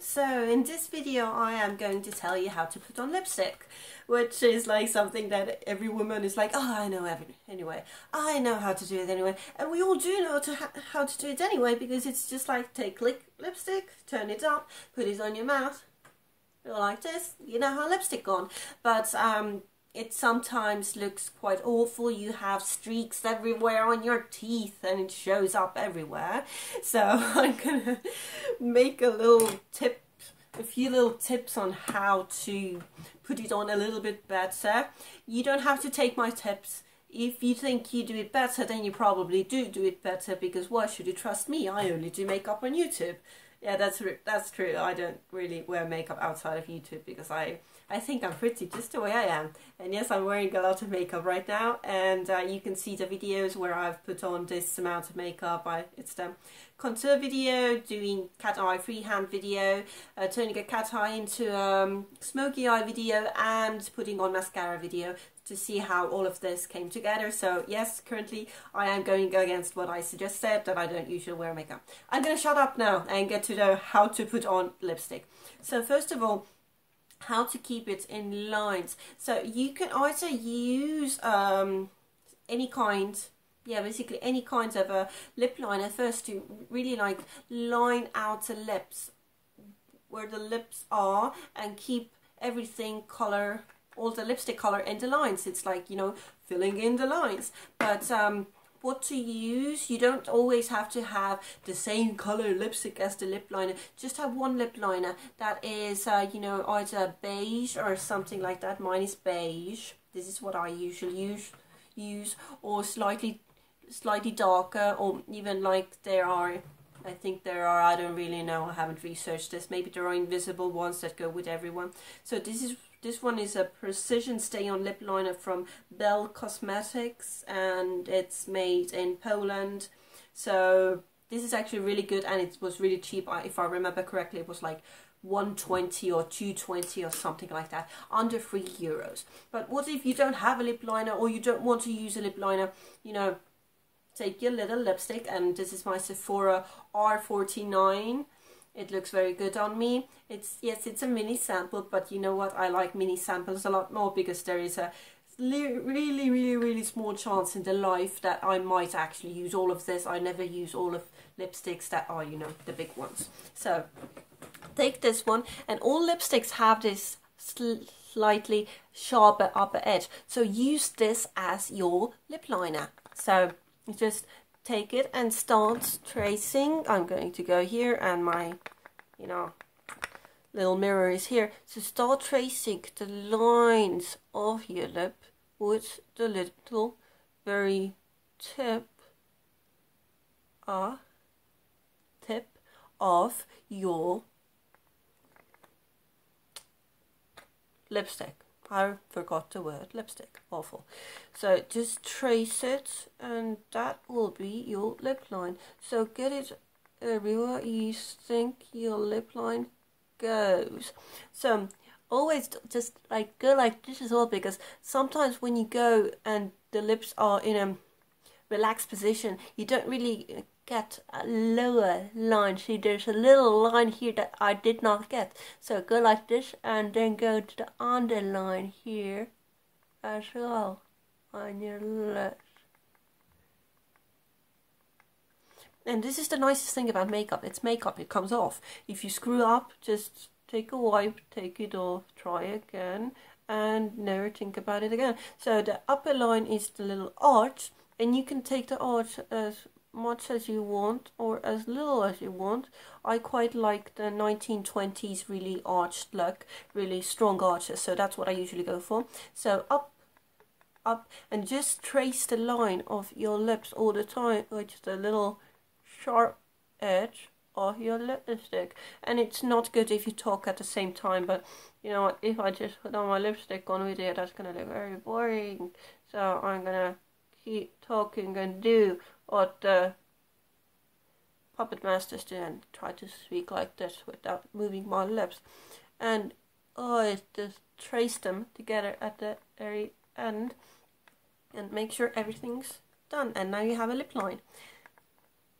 So in this video I am going to tell you how to put on lipstick, which is like something that every woman is like, oh, I know anyway, I know how to do it anyway, and we all do know how to do it anyway, because it's just like take lipstick, turn it up, put it on your mouth, go like this, you know how lipstick on. But it sometimes looks quite awful. You have streaks everywhere on your teeth and it shows up everywhere. So I'm gonna make a few little tips on how to put it on a little bit better. You don't have to take my tips. If you think you do it better, then you probably do it better, because why should you trust me? I only do makeup on YouTube. Yeah, that's true. I don't really wear makeup outside of YouTube because I think I'm pretty just the way I am. And yes, I'm wearing a lot of makeup right now, and you can see the videos where I've put on this amount of makeup. It's the contour video, doing cat eye freehand video, turning a cat eye into smoky eye video, and putting on mascara video, to see how all of this came together. So yes, currently I am going against what I just said, that I don't usually wear makeup. I'm gonna shut up now and get to know how to put on lipstick. So first of all, how to keep it in lines. So you can either use any kind, basically any kind of a lip liner first, to really like line out the lips where the lips are and keep everything color, all the lipstick color in the lines. It's like, you know, filling in the lines. But what to use, you don't always have to have the same color lipstick as the lip liner. Just have one lip liner that is you know, either beige or something like that. Mine is beige. This is what I usually use, or slightly darker, or even like I think there are, I don't really know, I haven't researched this. Maybe there are invisible ones that go with everyone. So this one is a Precision Stay On Lip Liner from Belle Cosmetics, and it's made in Poland. So this is actually really good, and it was really cheap. If I remember correctly, it was like 120 or 220 or something like that, under €3. But what if you don't have a lip liner, or you don't want to use a lip liner? You know, take your little lipstick, and this is my Sephora R49. It looks very good on me. It's a mini sample, but you know what? I like mini samples a lot more, because there is a really small chance in the life that I might actually use all of this. I never use all of lipsticks that are, you know, the big ones. So take this one, and all lipsticks have this slightly sharper upper edge. So use this as your lip liner. So just take it and start tracing. I'm going to go here, and my, you know, little mirror is here. So start tracing the lines of your lip with the little very tip of your lipstick. I forgot the word lipstick. Awful. So just trace it, and that will be your lip line. So get it everywhere you think your lip line goes. So always just like go like this as well, because sometimes when you go and the lips are in a relaxed position, you don't really get a lower line. See, there's a little line here that I did not get. So go like this, and then go to the underline here as well on your lips. And this is the nicest thing about makeup. It's makeup, it comes off. If you screw up, just take a wipe, take it off, try again, and never think about it again. So the upper line is the little arch, and you can take the arch as much as you want or as little as you want. I quite like the 1920s really arched look, really strong arches, so that's what I usually go for. So up, and just trace the line of your lips all the time with the little sharp edge of your lipstick. And it's not good if you talk at the same time, but you know what, if I just put on my lipstick on video, that's gonna look very boring. So I'm gonna keep talking and do what the puppet masters do, and try to speak like this without moving my lips. And I just trace them together at the very end and make sure everything's done, and now you have a lip line.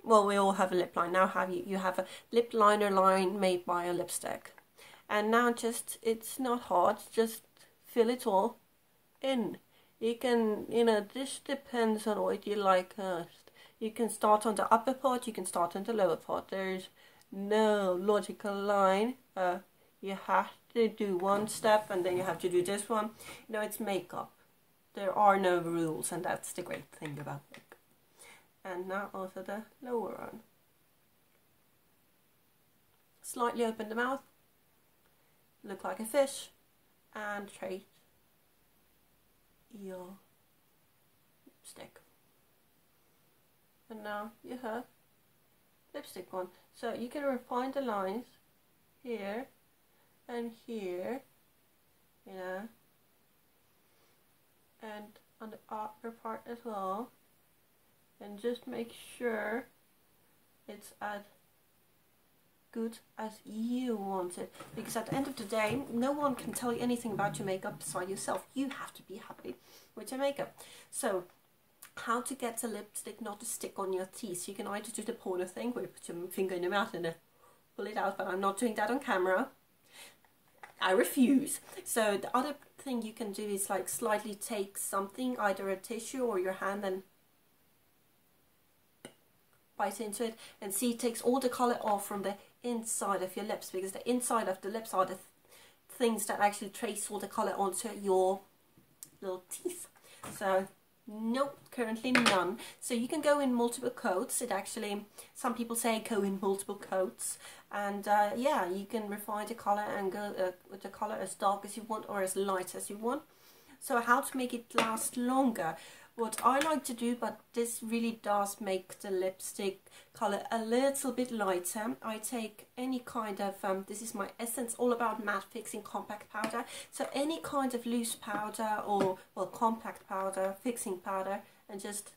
well, we all have a lip line. Now you have a lip liner line made by a lipstick. And now just, it's not hard, just fill it all in. You can, you know, this depends on what you like first. You can start on the upper part, you can start on the lower part. There's no logical line. You have to do one step and then you have to do this one. You know, it's makeup. There are no rules, and that's the great thing about makeup. And now also the lower one. Slightly open the mouth, look like a fish, and trace your lipstick. And now you have lipstick on. So you can refine the lines here and here, you know, and on the upper part as well, and just make sure it's as good as you want it, because at the end of the day no one can tell you anything about your makeup besides yourself. You have to be happy with your makeup. So how to get the lipstick not to stick on your teeth. You can either do the porno thing where you put your finger in your mouth and pull it out, but I'm not doing that on camera. I refuse. So the other thing you can do is like slightly take something, either a tissue or your hand, and bite into it, and see it takes all the colour off from the inside of your lips, because the inside of the lips are the things that actually trace all the colour onto your little teeth. So nope, currently none. So you can go in multiple coats. It actually, some people say go in multiple coats, and yeah, you can refine the colour and go with the colour as dark as you want or as light as you want. So how to make it last longer? What I like to do, but this really does make the lipstick colour a little bit lighter, I take any kind of, this is my Essence All About Matte Fixing Compact Powder. So any kind of loose powder or, well, compact powder, fixing powder, and just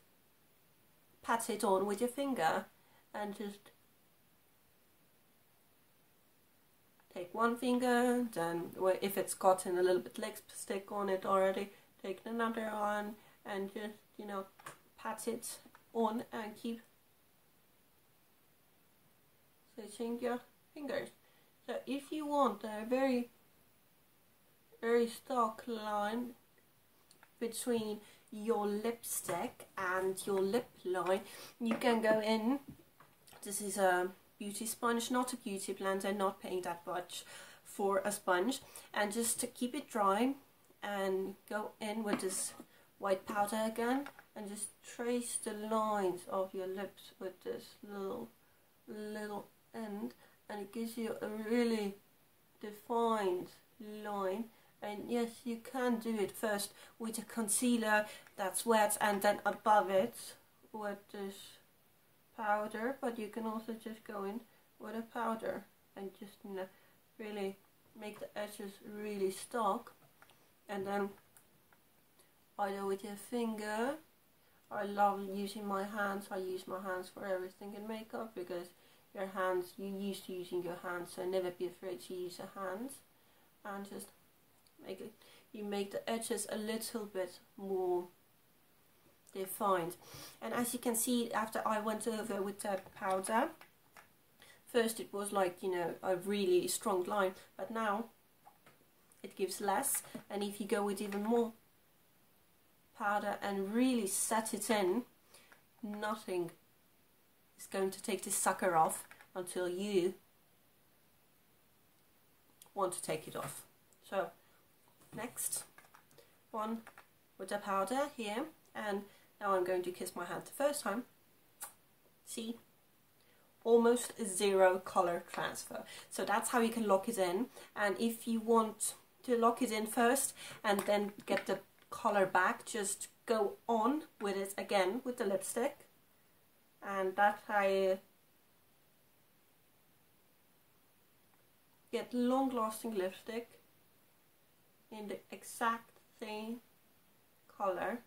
pat it on with your finger, and just take one finger, then if it's gotten a little bit lipstick on it already, take another one, and just, you know, pat it on and keep switching your fingers. So if you want a very, very stark line between your lipstick and your lip line, you can go in, this is a beauty sponge, not a beauty blender, not paying that much for a sponge, and just to keep it dry, and go in with this white powder again, and just trace the lines of your lips with this little end, and it gives you a really defined line. And yes, you can do it first with a concealer that's wet, and then above it with this powder, but you can also just go in with a powder and just, you know, really make the edges really stark, and then either with your finger. I love using my hands. I use my hands for everything in makeup, because your hands, you're used to using your hands, so never be afraid to use your hands, and just make it, you make the edges a little bit more defined. And as you can see, after I went over with the powder, first it was like, you know, a really strong line, but now it gives less, and if you go with even more powder and really set it in, nothing is going to take this sucker off until you want to take it off. So next one with the powder here, and now I'm going to kiss my hand the first time. See, almost zero color transfer. So that's how you can lock it in. And if you want to lock it in first and then get the color back, just go on with it again with the lipstick, and that's how you get long-lasting lipstick in the exact same color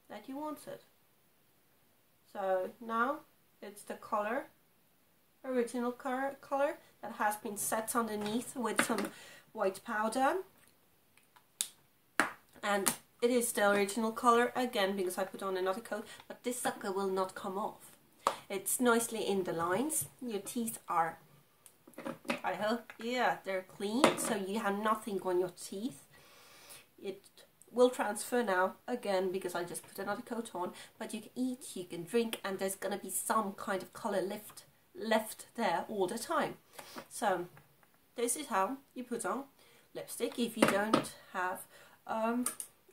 that you want it. So now it's the color, original color that has been set underneath with some white powder. And it is the original color again, because I put on another coat, but this sucker will not come off. It's nicely in the lines. Your teeth are, I hope, yeah, they're clean, so you have nothing on your teeth. It will transfer now again because I just put another coat on, but you can eat, you can drink, and there's gonna be some kind of color left there all the time. So this is how you put on lipstick if you don't have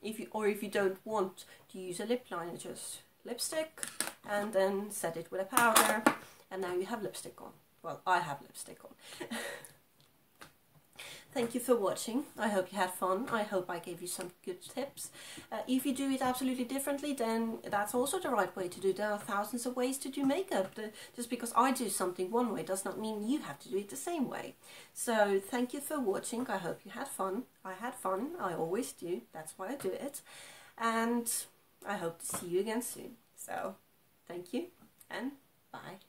if you don't want to use a lip liner. Just lipstick and then set it with a powder, and now you have lipstick on. Well, I have lipstick on. Thank you for watching. I hope you had fun. I hope I gave you some good tips. If you do it absolutely differently, then that's also the right way to do it. There are thousands of ways to do makeup. Just because I do something one way does not mean you have to do it the same way. So thank you for watching. I hope you had fun. I had fun. I always do. That's why I do it. And I hope to see you again soon. So thank you and bye.